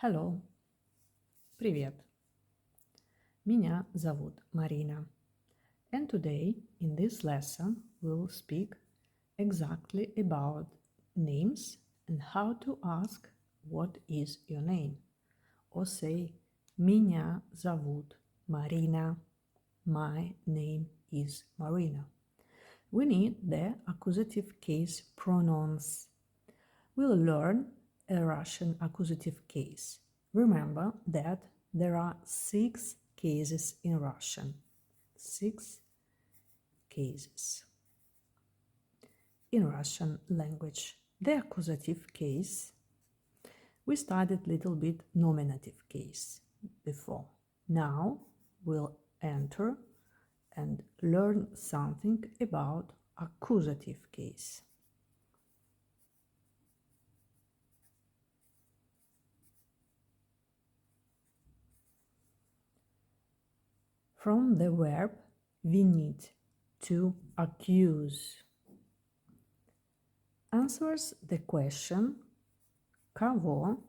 Hello. Привет. Меня зовут Marina. And today, in this lesson, we'll speak exactly about names and how to ask what is your name. Or say, Меня зовут Marina. My name is Marina. We need the accusative case pronouns. We'll learn a Russian accusative case. Remember that there are 6 cases in Russian. 6 cases in Russian language. The accusative case, we studied a little bit nominative case before. Now we'll enter and learn something about accusative case. From the verb, we need to accuse. Answers the question кого,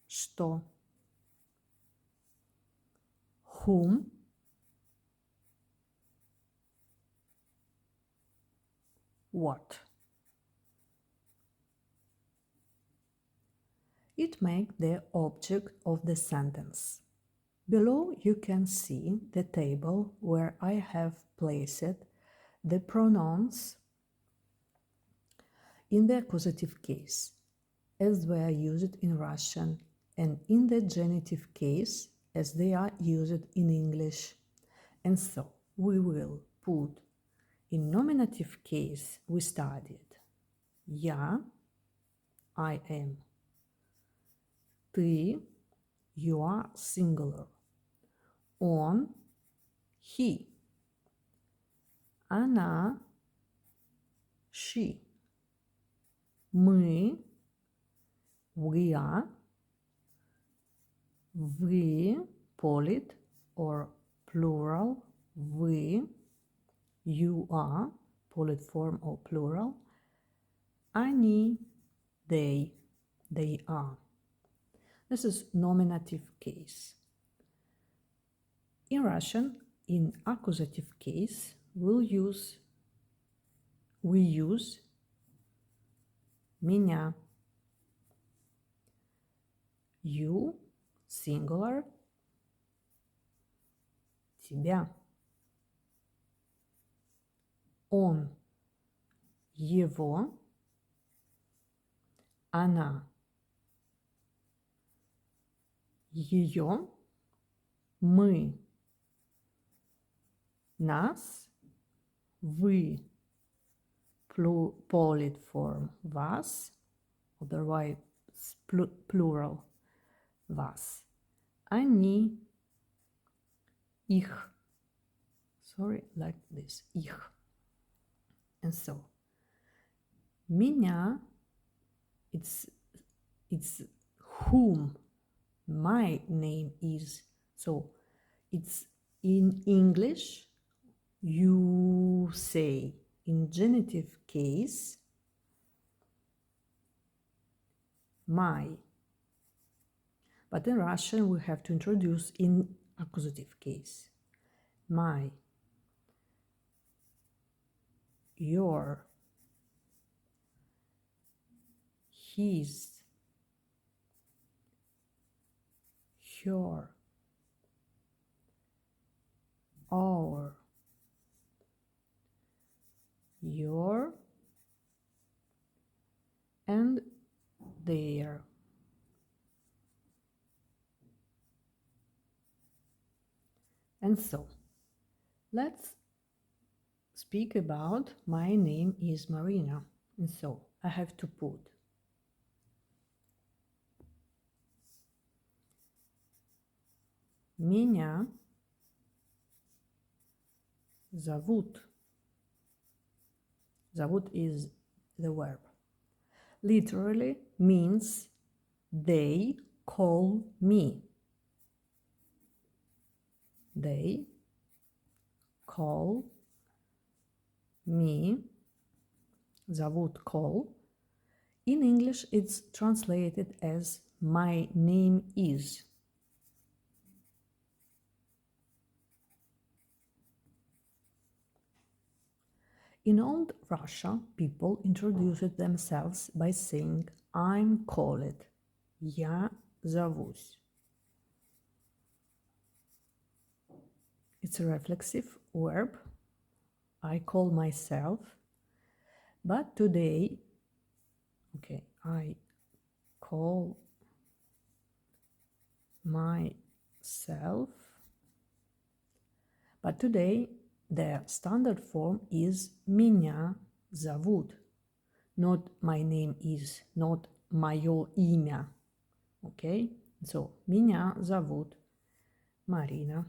что, whom, what. It makes the object of the sentence. Below you can see the table where I have placed the pronouns in the accusative case, as they are used in Russian, and in the genitive case, as they are used in English. And so we will put in nominative case we studied я, I am, ты, you are singular, он, he, она, she, мы, we are, вы, polite or plural, вы, you are, polite form or plural, они, they are. This is nominative case. In Russian, in accusative case, we use меня, you, singular, тебя, он, его, она, ее, мы, нас, вы, polite form вас, otherwise plural вас, они, их, like this, их. And so, меня, it's whom my name is. So, it's in English, you say in genitive case, my. But in Russian, we have to introduce in accusative case. My, your, his, her, our, your, and their. And so, let's speak about my name is Marina. And so, I have to put меня зовут. Зовут is the verb. Literally means they call me. They call me. Зовут call. In English, it's translated as my name is. In old Russia, people introduced themselves by saying I'm called, я зовусь. It's a reflexive verb. I call myself. But today, I call myself. But today, the standard form is меня зовут. Not my name is, not мое имя. Okay? So, меня зовут Марина.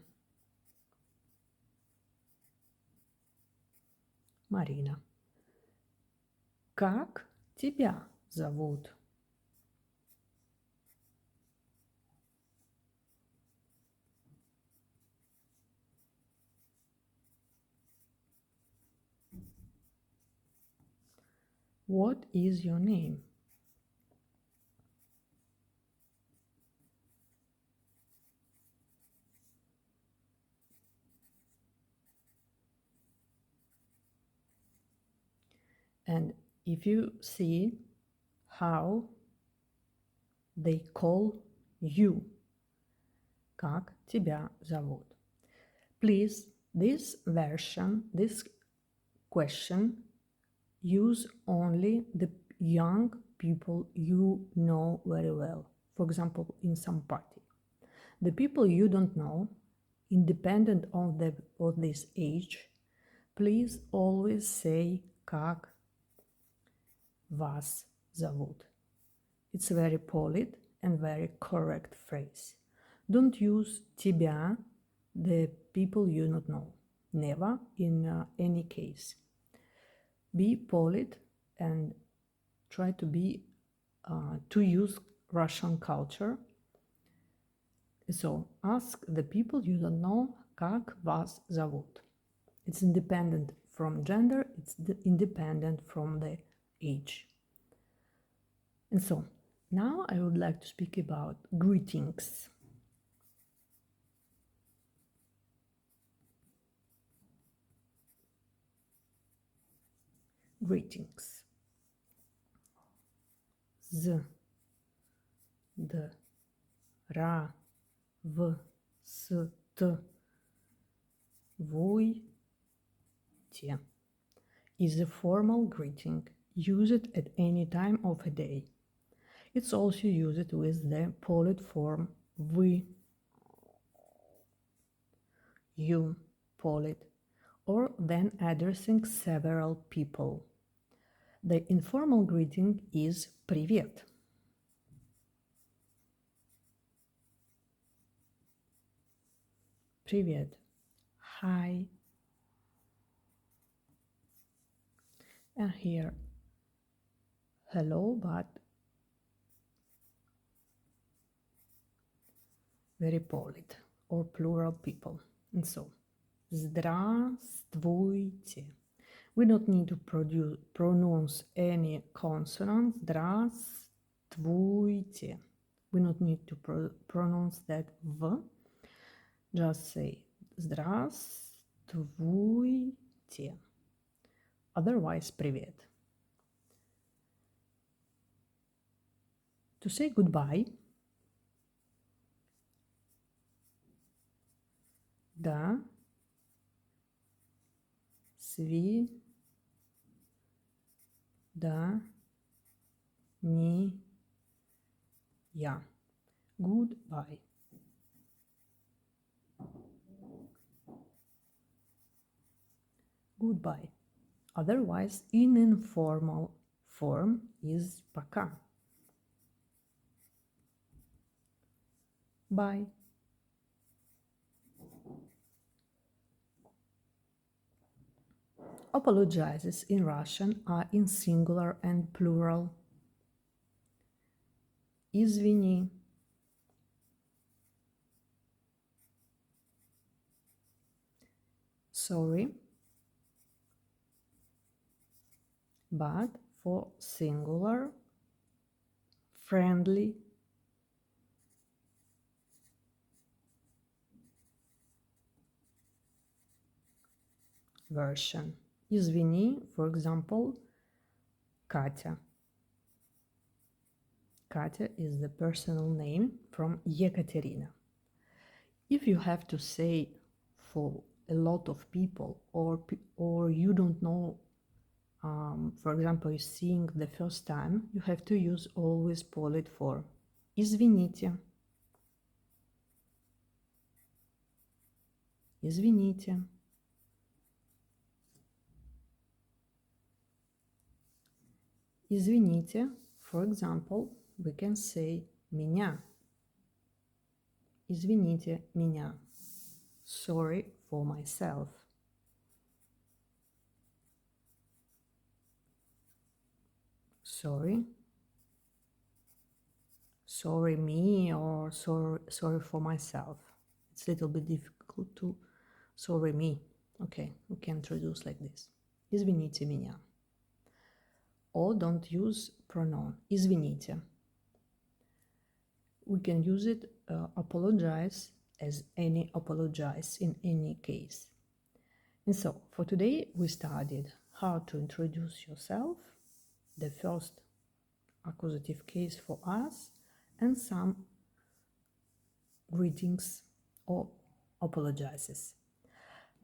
Марина. Как тебя зовут? What is your name? And if you see how they call you, как тебя зовут? Please, this version, this question, use only the young people you know very well. For example, in some party. The people you don't know, independent of this age, please always say как вас зовут. It's a very polite and very correct phrase. Don't use тебя, the people you don't know. Never in any case. Be polite and try to use Russian culture. So ask the people you don't know, как вас зовут. It's independent from gender, it's independent from the age. And so, now I would like to speak about greetings. Greetings. З, Д, Ра, В, С, Т, Вуй, Те is a formal greeting used at any time of a day. It's also used with the polite form вы, you, polite, or then addressing several people. The informal greeting is привет. Привет. Hi. And here, hello, but very polite or plural people. And so, здравствуйте. We don't need to pronounce any consonant. Здравствуйте. We don't need to pronounce that V. Just say здравствуйте. Otherwise, привет. To say goodbye, до свидания. Goodbye. Goodbye. Otherwise, in informal form is пока. Bye. Apologizes in Russian are in singular and plural. Извини. Sorry. But for singular, friendly, version. Извини, for example, Katya. Katya is the personal name from Yekaterina. If you have to say for a lot of people, or you don't know, for example, you're seeing the first time, you have to use always polite form. Извините. Извините. Извините, for example, we can say меня. Извините меня. Sorry for myself. Sorry. Sorry me, or sorry for myself. It's a little bit difficult to sorry me. Okay, we can introduce like this. Извините меня. Or don't use pronoun. Извините. We can use it apologize as any apologize in any case. And so for today we studied how to introduce yourself, the first accusative case for us, and some greetings or apologizes.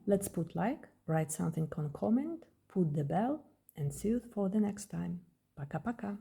Let's put like, write something on comment, put the bell, and see you for the next time. Пока-пока.